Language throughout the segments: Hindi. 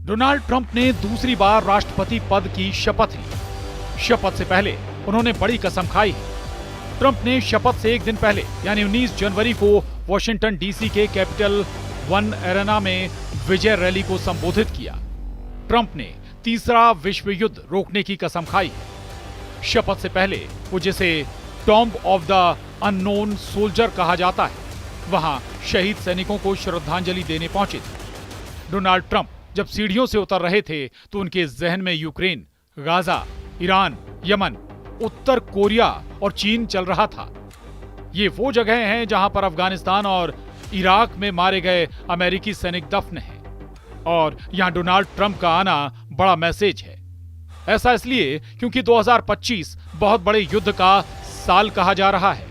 डोनाल्ड ट्रंप ने दूसरी बार राष्ट्रपति पद की शपथ ली। शपथ से पहले उन्होंने बड़ी कसम खाई है। ट्रंप ने शपथ से एक दिन पहले यानी 19 जनवरी को वॉशिंगटन डीसी के कैपिटल वन एरेना में विजय रैली को संबोधित किया। ट्रंप ने तीसरा विश्व युद्ध रोकने की कसम खाई है। शपथ से पहले वो जिसे tomb of the unknown soldier कहा जाता है, वहां शहीद सैनिकों को श्रद्धांजलि देने पहुंचे थे। डोनाल्ड ट्रंप जब सीढ़ियों से उतर रहे थे तो उनके जहन में यूक्रेन, गाजा, ईरान, यमन, उत्तर कोरिया और चीन चल रहा था। ये वो जगह हैं जहां पर अफगानिस्तान और इराक में मारे गए अमेरिकी सैनिक दफन हैं। और यहां डोनाल्ड ट्रंप का आना बड़ा मैसेज है। ऐसा इसलिए क्योंकि 2025 बहुत बड़े युद्ध का साल कहा जा रहा है,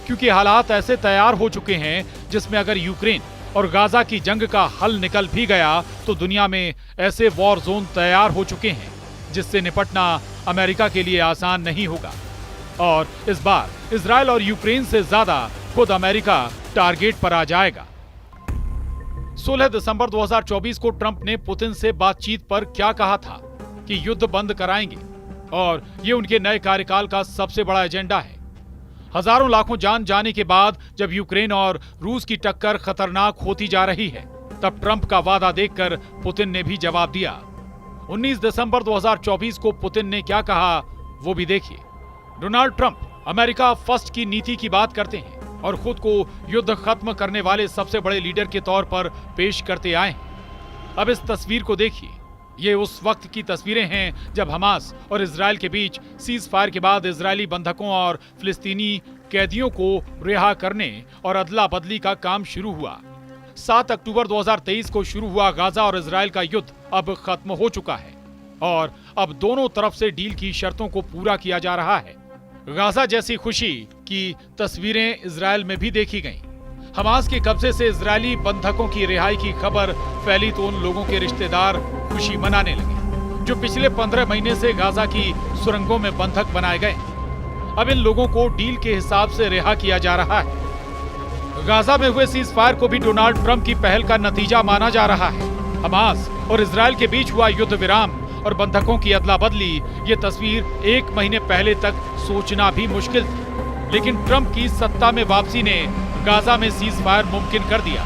क्योंकि हालात ऐसे तैयार हो चुके हैं जिसमें अगर यूक्रेन और गाजा की जंग का हल निकल भी गया तो दुनिया में ऐसे वॉर जोन तैयार हो चुके हैं जिससे निपटना अमेरिका के लिए आसान नहीं होगा। और इस बार इजराइल और यूक्रेन से ज्यादा खुद अमेरिका टारगेट पर आ जाएगा। 16 दिसंबर 2024 को ट्रंप ने पुतिन से बातचीत पर क्या कहा था कि युद्ध बंद कराएंगे, और ये उनके नए कार्यकाल का सबसे बड़ा एजेंडा है। हजारों लाखों जान जाने के बाद जब यूक्रेन और रूस की टक्कर खतरनाक होती जा रही है, तब ट्रंप का वादा देखकर पुतिन ने भी जवाब दिया। 19 दिसंबर 2024 को पुतिन ने क्या कहा वो भी देखिए। डोनाल्ड ट्रंप अमेरिका फर्स्ट की नीति की बात करते हैं और खुद को युद्ध खत्म करने वाले सबसे बड़े लीडर के तौर पर पेश करते आए हैं। अब इस तस्वीर को देखिए। ये उस वक्त की तस्वीरें हैं जब हमास और इजराइल के बीच सीज फायर के बाद इजरायली बंधकों और फिलिस्तीनी कैदियों को रिहा करने और अदला बदली का काम शुरू हुआ। 7 अक्टूबर 2023 को शुरू हुआ गाजा और इजराइल का युद्ध अब खत्म हो चुका है और अब दोनों तरफ से डील की शर्तों को पूरा किया जा रहा है। गाजा जैसी खुशी की तस्वीरें इजराइल में भी देखी गईं। हमास के कब्जे से इजरायली बंधकों की रिहाई की खबर फैली तो उन लोगों के रिश्तेदार खुशी मनाने लगे जो पिछले 15 महीने से गाजा की सुरंगों में बंधक बनाए गए। अब इन लोगों को डील के हिसाब से रिहा किया जा रहा है। गाजा में हुए सीज फायर को भी डोनाल्ड ट्रंप की पहल का नतीजा माना जा रहा है। हमास और इजराइल के बीच हुआ युद्ध विराम और बंधकों की अदला बदली, ये तस्वीर 1 महीने पहले तक सोचना भी मुश्किल थी, लेकिन ट्रंप की सत्ता में वापसी ने गाजा में सीज फायर मुमकिन कर दिया।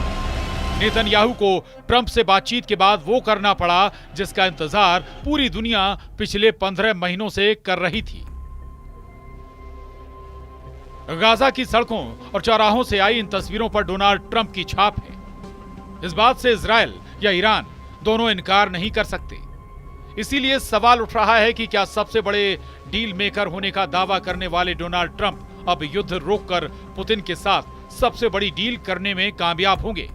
नेतन्याहू को ट्रंप से बातचीत के बाद वो करना पड़ा जिसका इंतजार पूरी दुनिया पिछले 15 महीनों से कर रही थी। गाजा की सड़कों और चौराहों से आई इन तस्वीरों पर डोनाल्ड ट्रंप की छाप है। इस बात से इजराइल या ईरान दोनों इनकार नहीं कर सकते। इसीलिए सवाल उठ रहा है कि क्या सबसे बड़े डील मेकर होने का दावा करने वाले डोनाल्ड ट्रंप अब युद्ध रोककर पुतिन के साथ सबसे बड़ी डील करने में कामयाब होंगे,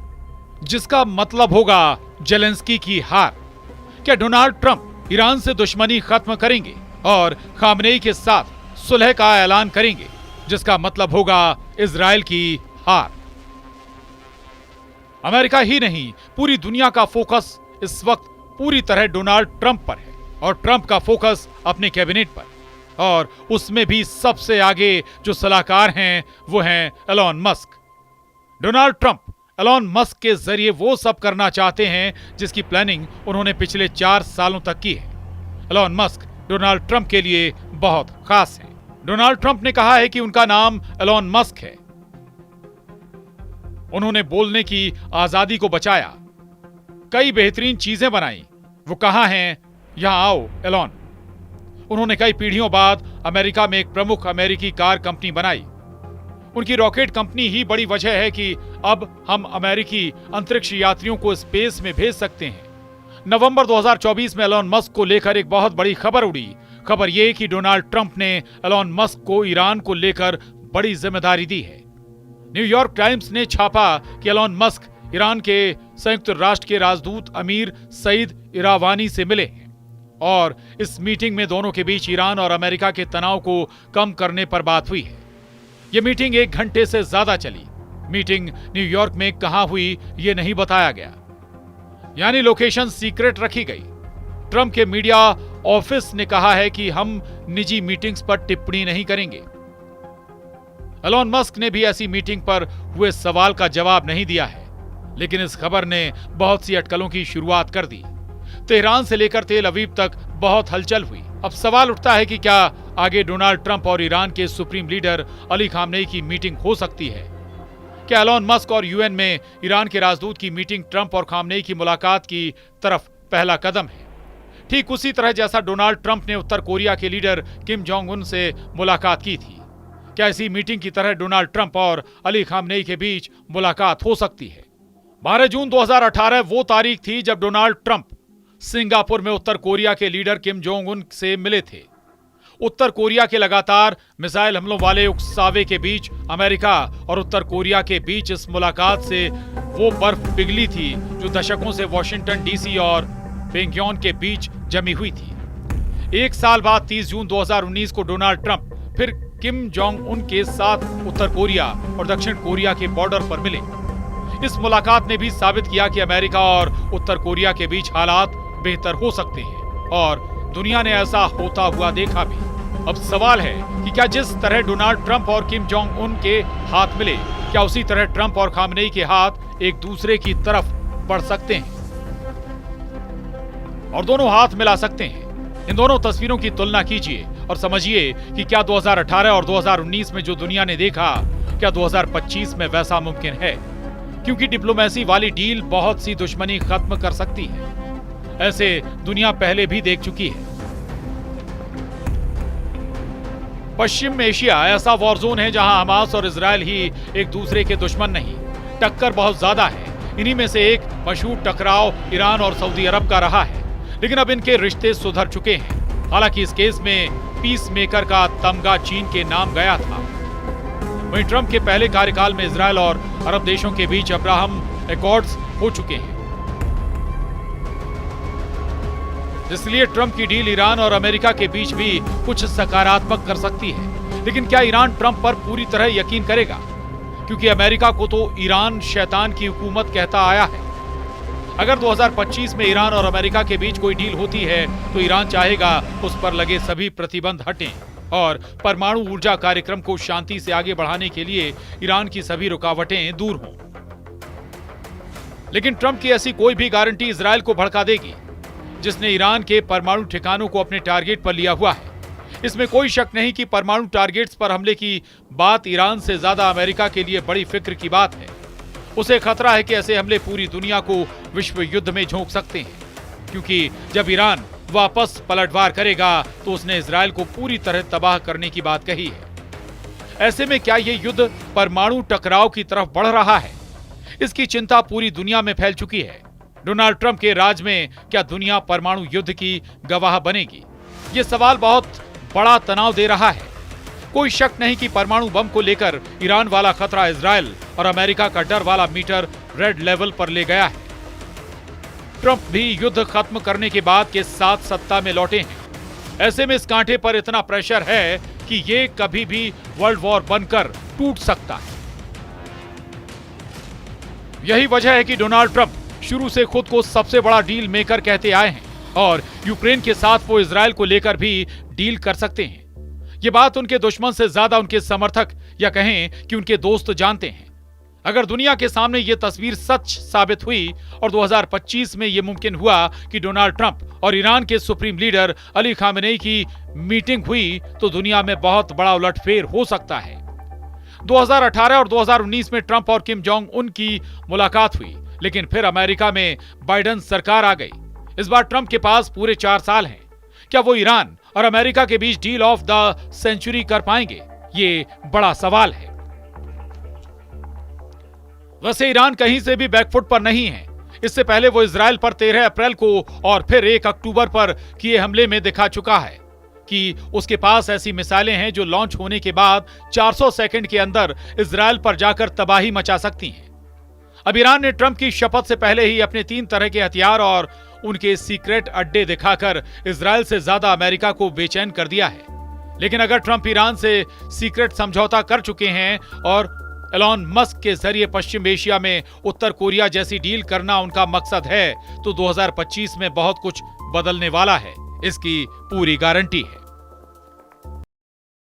जिसका मतलब होगा जेलेंस्की की हार। क्या डोनाल्ड ट्रंप ईरान से दुश्मनी खत्म करेंगे और खामनेई के साथ सुलह का ऐलान करेंगे, जिसका मतलब होगा इजराइल की हार। अमेरिका ही नहीं, पूरी दुनिया का फोकस इस वक्त पूरी तरह डोनाल्ड ट्रंप पर है और ट्रंप का फोकस अपने कैबिनेट पर, और उसमें भी सबसे आगे जो सलाहकार हैं वो हैं Elon Musk. Donald Trump Elon Musk के जरिए वो सब करना चाहते हैं जिसकी प्लानिंग उन्होंने पिछले 4 सालों तक की है। एलोन मस्क डोनाल्ड ट्रंप के लिए बहुत खास हैं। डोनाल्ड ट्रंप ने कहा है कि उनका नाम एलोन मस्क है। उन्होंने बोलने की आजादी को बचाया, कई बेहतरीन चीजें बनाई। वो कहाँ हैं? यहां आओ एलोन। उन्होंने कई पीढ़ियों बाद अमेरिका में एक प्रमुख अमेरिकी कार कंपनी बनाई। उनकी रॉकेट कंपनी ही बड़ी वजह है कि अब हम अमेरिकी अंतरिक्ष यात्रियों को स्पेस में भेज सकते हैं। नवंबर 2024 में एलोन मस्क को लेकर एक बहुत बड़ी खबर उड़ी। खबर यह कि डोनाल्ड ट्रंप ने एलोन मस्क को ईरान को लेकर बड़ी जिम्मेदारी दी है। न्यूयॉर्क टाइम्स ने छापा कि एलोन मस्क ईरान के संयुक्त राष्ट्र के राजदूत अमीर सईद इरावानी से मिले हैं और इस मीटिंग में दोनों के बीच ईरान और अमेरिका के तनाव को कम करने पर बात हुई है। यह मीटिंग 1 घंटे से ज्यादा चली। मीटिंग न्यूयॉर्क में कहां हुई यह नहीं बताया गया, यानी लोकेशन सीक्रेट रखी गई। ट्रंप के मीडिया ऑफिस ने कहा है कि हम निजी मीटिंग्स पर टिप्पणी नहीं करेंगे। एलोन मस्क ने भी ऐसी मीटिंग पर हुए सवाल का जवाब नहीं दिया है, लेकिन इस खबर ने बहुत सी अटकलों की शुरुआत कर दी। तेहरान से लेकर तेल अवीव तक बहुत हलचल हुई। अब सवाल उठता है कि क्या आगे डोनाल्ड ट्रंप और ईरान के सुप्रीम लीडर अली खामनेई की मीटिंग हो सकती है? क्या एलोन मस्क और यूएन में ईरान के राजदूत की मीटिंग ट्रंप और खामनेई की मुलाकात की तरफ पहला कदम है? ठीक उसी तरह जैसा डोनाल्ड ट्रंप ने उत्तर कोरिया के लीडर किम जोंग उन से मुलाकात की थी। क्या इसी मीटिंग की तरह डोनाल्ड ट्रंप और अली खामनेई के बीच मुलाकात हो सकती है? 12 जून 2018 वो तारीख थी जब डोनाल्ड ट्रंप सिंगापुर में उत्तर कोरिया के लीडर किम जोंग उन से मिले थे। उत्तर कोरिया के लगातार मिसाइल हमलों वाले उकसावे के बीच अमेरिका और उत्तर कोरिया के बीच इस मुलाकात से वो बर्फ पिघली थी जो दशकों से वॉशिंगटन डीसी और पेंग्योन के बीच जमी हुई थी। एक साल बाद 30 जून 2019 को डोनाल्ड ट्रंप फिर किम जोंग उन के साथ उत्तर कोरिया और दक्षिण कोरिया के बॉर्डर पर मिले। इस मुलाकात ने भी साबित किया कि अमेरिका और उत्तर कोरिया के बीच हालात बेहतर हो सकते हैं और दुनिया ने ऐसा होता हुआ देखा भी। अब सवाल है कि क्या जिस तरह डोनाल्ड ट्रंप और किम जोंग उन के हाथ मिले, क्या उसी तरह ट्रंप और खामनेई के हाथ एक दूसरे की तरफ बढ़ सकते हैं और दोनों हाथ मिला सकते हैं? इन दोनों तस्वीरों की तुलना कीजिए और समझिए कि क्या 2018 और 2019 में जो दुनिया ने देखा, क्या 2025 में वैसा मुमकिन है? क्योंकि डिप्लोमेसी वाली डील बहुत सी दुश्मनी खत्म कर सकती है। ऐसे दुनिया पहले भी देख चुकी है। पश्चिम एशिया ऐसा वॉर जोन है जहां हमास और इजरायल ही एक दूसरे के दुश्मन नहीं, टक्कर बहुत ज्यादा है। इन्हीं में से एक मशहूर टकराव ईरान और सऊदी अरब का रहा है, लेकिन अब इनके रिश्ते सुधर चुके हैं। हालांकि इस केस में पीस मेकर का तमगा चीन के नाम गया था। वहीं ट्रंप के पहले कार्यकाल में इजरायल और अरब देशों के बीच अब्राहम एकॉर्ड्स हो चुके हैं। इसलिए ट्रंप की डील ईरान और अमेरिका के बीच भी कुछ सकारात्मक कर सकती है। लेकिन क्या ईरान ट्रंप पर पूरी तरह यकीन करेगा? क्योंकि अमेरिका को तो ईरान शैतान की हुकूमत कहता आया है। अगर 2025 में ईरान और अमेरिका के बीच कोई डील होती है तो ईरान चाहेगा उस पर लगे सभी प्रतिबंध हटें और परमाणु ऊर्जा कार्यक्रम को शांति से आगे बढ़ाने के लिए ईरान की सभी रुकावटें दूर हों। लेकिन ट्रंप की ऐसी कोई भी गारंटी इजरायल को भड़का देगी, जिसने ईरान के परमाणु ठिकानों को अपने टारगेट पर लिया हुआ है। इसमें कोई शक नहीं कि परमाणु टारगेट्स पर हमले की बात ईरान से ज्यादा अमेरिका के लिए बड़ी फिक्र की बात है। उसे खतरा है कि ऐसे हमले पूरी दुनिया को विश्व युद्ध में झोंक सकते हैं, क्योंकि जब ईरान वापस पलटवार करेगा तो उसने इजरायल को पूरी तरह तबाह करने की बात कही है। ऐसे में क्या यह युद्ध परमाणु टकराव की तरफ बढ़ रहा है? इसकी चिंता पूरी दुनिया में फैल चुकी है। डोनाल्ड ट्रंप के राज में क्या दुनिया परमाणु युद्ध की गवाह बनेगी? ये सवाल बहुत बड़ा तनाव दे रहा है। कोई शक नहीं कि परमाणु बम को लेकर ईरान वाला खतरा इजरायल और अमेरिका का डर वाला मीटर रेड लेवल पर ले गया है। ट्रंप भी युद्ध खत्म करने के बाद के साथ सत्ता में लौटे हैं। ऐसे में इस कांटे पर इतना प्रेशर है कि ये कभी भी वर्ल्ड वॉर बनकर टूट सकता है। यही वजह है कि डोनाल्ड ट्रंप शुरू से खुद को सबसे बड़ा डील मेकर कहते आए हैं और यूक्रेन के साथ वो इजरायल को लेकर भी डील कर सकते हैं। ये बात उनके दुश्मन से ज्यादा उनके समर्थक या कहें कि उनके दोस्त जानते हैं। अगर दुनिया के सामने ये तस्वीर सच साबित हुई और 2025 में ये मुमकिन हुआ कि डोनाल्ड ट्रंप और ईरान के सुप्रीम लीडर अली खामेनेई की मीटिंग हुई, तो दुनिया में बहुत बड़ा उलटफेर हो सकता है। 2018 और 2019 में ट्रंप और किम जोंग उन की मुलाकात हुई, लेकिन फिर अमेरिका में बाइडेन सरकार आ गई। इस बार ट्रंप के पास पूरे 4 साल हैं। क्या वो ईरान और अमेरिका के बीच डील ऑफ द सेंचुरी कर पाएंगे? ये बड़ा सवाल है। वैसे ईरान कहीं से भी बैकफुट पर नहीं है। इससे पहले वो इजरायल पर 13 अप्रैल को और फिर 1 अक्टूबर पर किए हमले में दिखा चुका है कि उसके पास ऐसी मिसाइलें हैं जो लॉन्च होने के बाद 400 सेकंड के अंदर इजरायल पर जाकर तबाही मचा सकती हैं। अब ईरान ने ट्रंप की शपथ से पहले ही अपने 3 तरह के हथियार और उनके सीक्रेट अड्डे दिखाकर इजरायल से ज्यादा अमेरिका को बेचैन कर दिया है। लेकिन अगर ट्रंप ईरान से सीक्रेट समझौता कर चुके हैं और एलोन मस्क के जरिए पश्चिम एशिया में उत्तर कोरिया जैसी डील करना उनका मकसद है, तो 2025 में बहुत कुछ बदलने वाला है, इसकी पूरी गारंटी है।